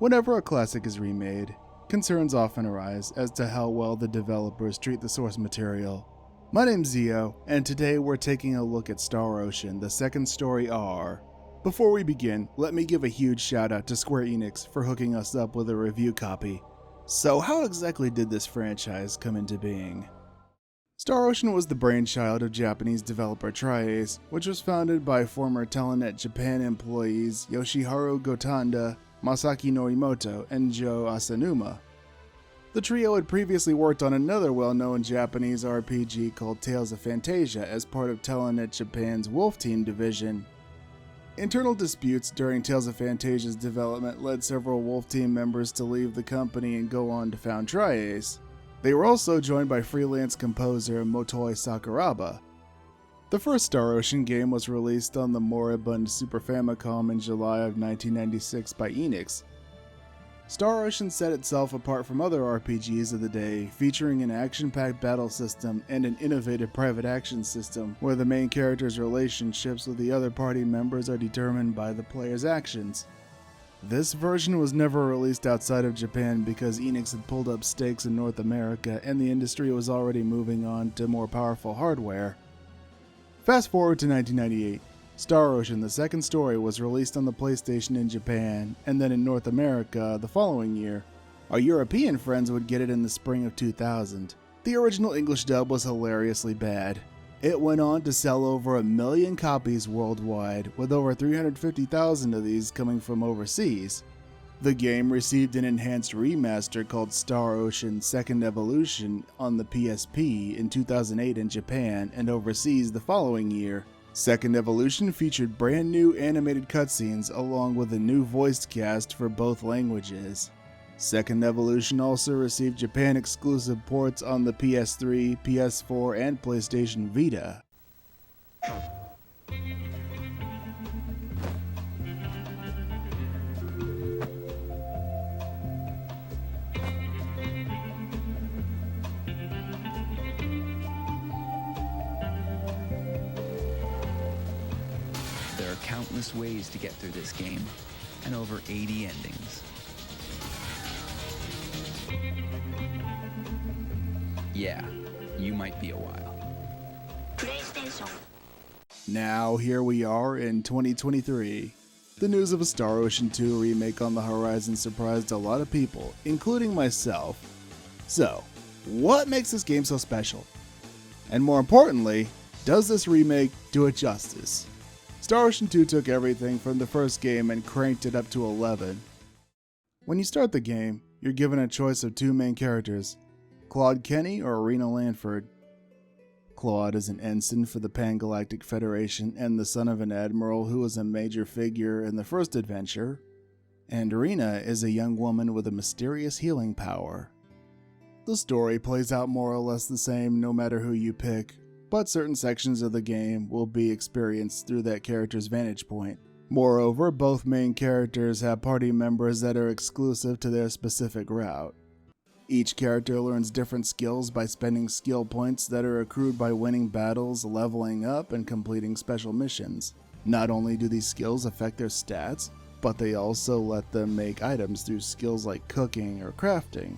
Whenever a classic is remade, concerns often arise as to how well the developers treat the source material. My name's Zio, and today we're taking a look at Star Ocean: The Second Story R. Before we begin, let me give a huge shout out to Square-Enix for hooking us up with a review copy. So how exactly did this franchise come into being? Star Ocean was the brainchild of Japanese developer Tri-Ace, which was founded by former Telenet Japan employees Yoshiharu Gotanda, Masaki Norimoto, and Joe Asanuma. The trio had previously worked on another well-known Japanese RPG called Tales of Phantasia as part of Telenet Japan's Wolf Team division. Internal disputes during Tales of Phantasia's development led several Wolf Team members to leave the company and go on to found Tri-Ace. They were also joined by freelance composer Motoi Sakuraba. The first Star Ocean game was released on the moribund Super Famicom in July of 1996 by Enix. Star Ocean set itself apart from other RPGs of the day, featuring an action-packed battle system and an innovative private action system where the main character's relationships with the other party members are determined by the player's actions. This version was never released outside of Japan because Enix had pulled up stakes in North America and the industry was already moving on to more powerful hardware. Fast forward to 1998. Star Ocean: The Second Story was released on the PlayStation in Japan, and then in North America the following year. Our European friends would get it in the spring of 2000. The original English dub was hilariously bad. It went on to sell over 1 million copies worldwide, with over 350,000 of these coming from overseas. The game received an enhanced remaster called Star Ocean: Second Evolution on the PSP in 2008 in Japan and overseas the following year. Second Evolution featured brand new animated cutscenes along with a new voiced cast for both languages. Second Evolution also received Japan exclusive ports on the PS3, PS4, and PlayStation Vita. There are countless ways to get through this game, and over 80 endings. Yeah, you might be a while. Now here we are in 2023. The news of a Star Ocean 2 remake on the horizon surprised a lot of people, including myself. So, what makes this game so special? And more importantly, does this remake do it justice? Star Ocean 2 took everything from the first game and cranked it up to 11. When you start the game, you're given a choice of two main characters, Claude Kenny or Rena Lanford. Claude is an ensign for the Pan-Galactic Federation and the son of an admiral who was a major figure in the first adventure, and Rena is a young woman with a mysterious healing power. The story plays out more or less the same no matter who you pick, but certain sections of the game will be experienced through that character's vantage point. Moreover, both main characters have party members that are exclusive to their specific route. Each character learns different skills by spending skill points that are accrued by winning battles, leveling up, and completing special missions. Not only do these skills affect their stats, but they also let them make items through skills like cooking or crafting.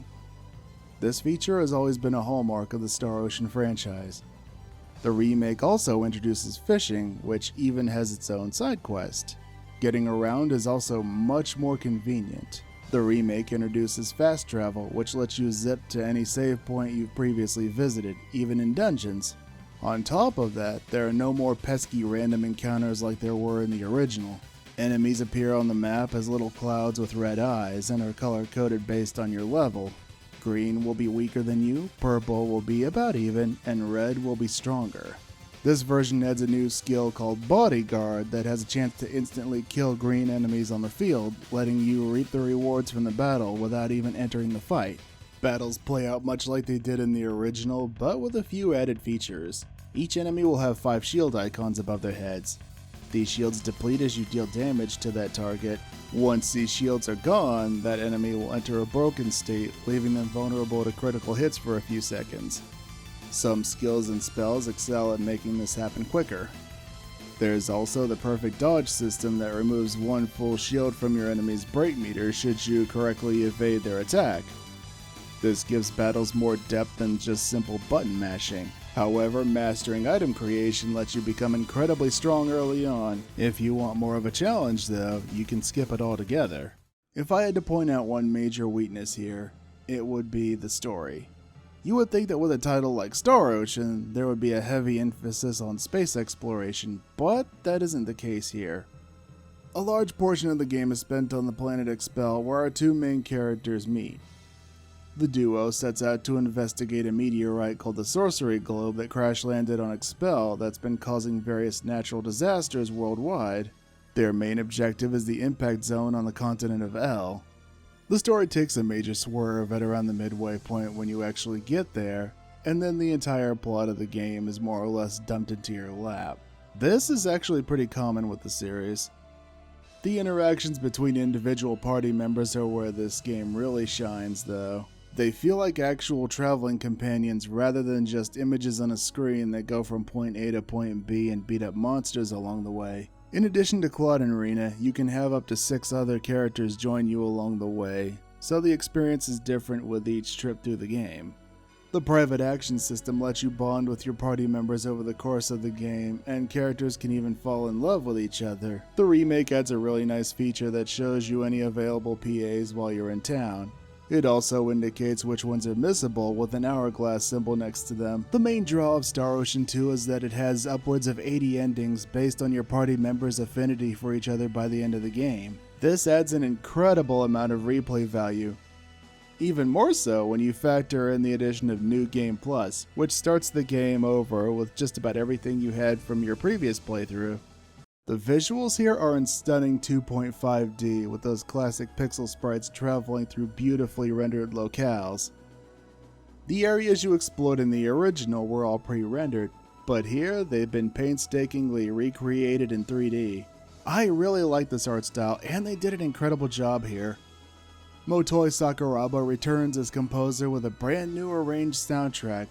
This feature has always been a hallmark of the Star Ocean franchise. The remake also introduces fishing, which even has its own side quest. Getting around is also much more convenient. The remake introduces fast travel, which lets you zip to any save point you've previously visited, even in dungeons. On top of that, there are no more pesky random encounters like there were in the original. Enemies appear on the map as little clouds with red eyes and are color-coded based on your level. Green will be weaker than you, purple will be about even, and red will be stronger. This version adds a new skill called Bodyguard that has a chance to instantly kill green enemies on the field, letting you reap the rewards from the battle without even entering the fight. Battles play out much like they did in the original, but with a few added features. Each enemy will have 5 shield icons above their heads. These shields deplete as you deal damage to that target. Once these shields are gone, that enemy will enter a broken state, leaving them vulnerable to critical hits for a few seconds. Some skills and spells excel at making this happen quicker. There's also the perfect dodge system that removes one full shield from your enemy's break meter should you correctly evade their attack. This gives battles more depth than just simple button mashing. However, mastering item creation lets you become incredibly strong early on. If you want more of a challenge though, you can skip it altogether. If I had to point out one major weakness here, it would be the story. You would think that with a title like Star Ocean, there would be a heavy emphasis on space exploration, but that isn't the case here. A large portion of the game is spent on the planet Expel, where our two main characters meet. The duo sets out to investigate a meteorite called the Sorcery Globe that crash-landed on Expel that's been causing various natural disasters worldwide. Their main objective is the impact zone on the continent of L. The story takes a major swerve at around the midway point when you actually get there, and then the entire plot of the game is more or less dumped into your lap. This is actually pretty common with the series. The interactions between individual party members are where this game really shines though. They feel like actual traveling companions rather than just images on a screen that go from point A to point B and beat up monsters along the way. In addition to Claude and Rena, you can have up to 6 other characters join you along the way, so the experience is different with each trip through the game. The private action system lets you bond with your party members over the course of the game, and characters can even fall in love with each other. The remake adds a really nice feature that shows you any available PAs while you're in town. It also indicates which ones are missable with an hourglass symbol next to them. The main draw of Star Ocean 2 is that it has upwards of 80 endings based on your party members' affinity for each other by the end of the game. This adds an incredible amount of replay value. Even more so when you factor in the addition of New Game Plus, which starts the game over with just about everything you had from your previous playthrough. The visuals here are in stunning 2.5D with those classic pixel sprites traveling through beautifully rendered locales. The areas you explored in the original were all pre-rendered, but here they've been painstakingly recreated in 3D. I really like this art style and they did an incredible job here. Motoi Sakuraba returns as composer with a brand new arranged soundtrack.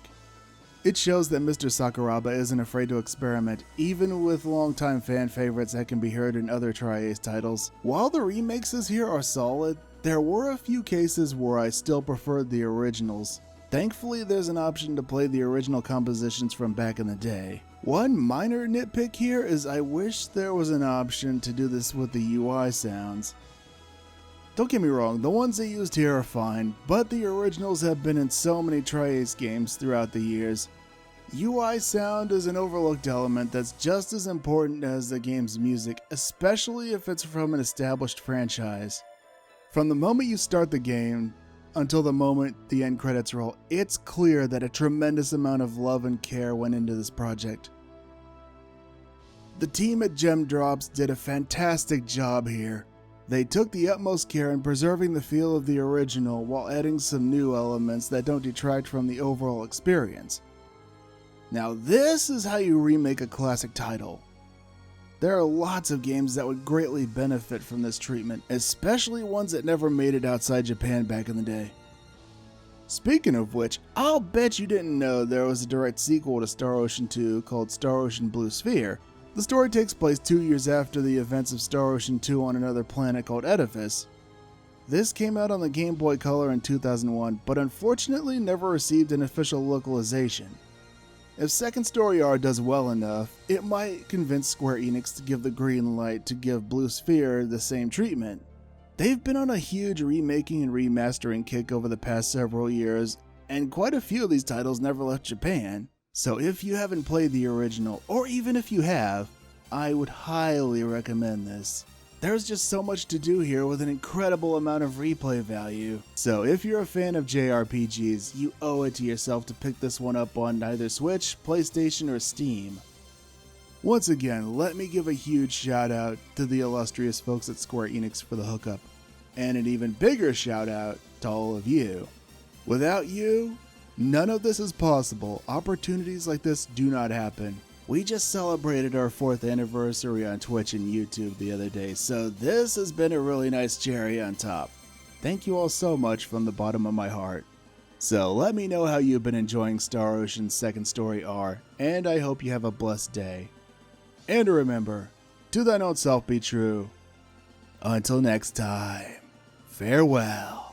It shows that Mr. Sakuraba isn't afraid to experiment, even with longtime fan favorites that can be heard in other Tri-Ace titles. While the remixes here are solid, there were a few cases where I still preferred the originals. Thankfully, there's an option to play the original compositions from back in the day. One minor nitpick here is I wish there was an option to do this with the UI sounds. Don't get me wrong, the ones they used here are fine, but the originals have been in so many Tri-Ace games throughout the years. UI sound is an overlooked element that's just as important as the game's music, especially if it's from an established franchise. From the moment you start the game until the moment the end credits roll, it's clear that a tremendous amount of love and care went into this project. The team at Gem Drops did a fantastic job here. They took the utmost care in preserving the feel of the original while adding some new elements that don't detract from the overall experience. Now this is how you remake a classic title. There are lots of games that would greatly benefit from this treatment, especially ones that never made it outside Japan back in the day. Speaking of which, I'll bet you didn't know there was a direct sequel to Star Ocean 2 called Star Ocean Blue Sphere. The story takes place 2 years after the events of Star Ocean 2 on another planet called Edifice. This came out on the Game Boy Color in 2001, but unfortunately never received an official localization. If Second Story R does well enough, it might convince Square-Enix to give the green light to give Blue Sphere the same treatment. They've been on a huge remaking and remastering kick over the past several years, and quite a few of these titles never left Japan. So if you haven't played the original, or even if you have, I would highly recommend this. There's just so much to do here with an incredible amount of replay value. So if you're a fan of JRPGs, you owe it to yourself to pick this one up on either Switch, PlayStation, or Steam. Once again, let me give a huge shout out to the illustrious folks at Square-Enix for the hookup, and an even bigger shout out to all of you. Without you, none of this is possible. Opportunities like this do not happen. We just celebrated our 4th anniversary on Twitch and YouTube the other day, so this has been a really nice cherry on top. Thank you all so much from the bottom of my heart. So let me know how you've been enjoying Star Ocean's Second Story R, and I hope you have a blessed day. And remember, to thine own self be true. Until next time, farewell.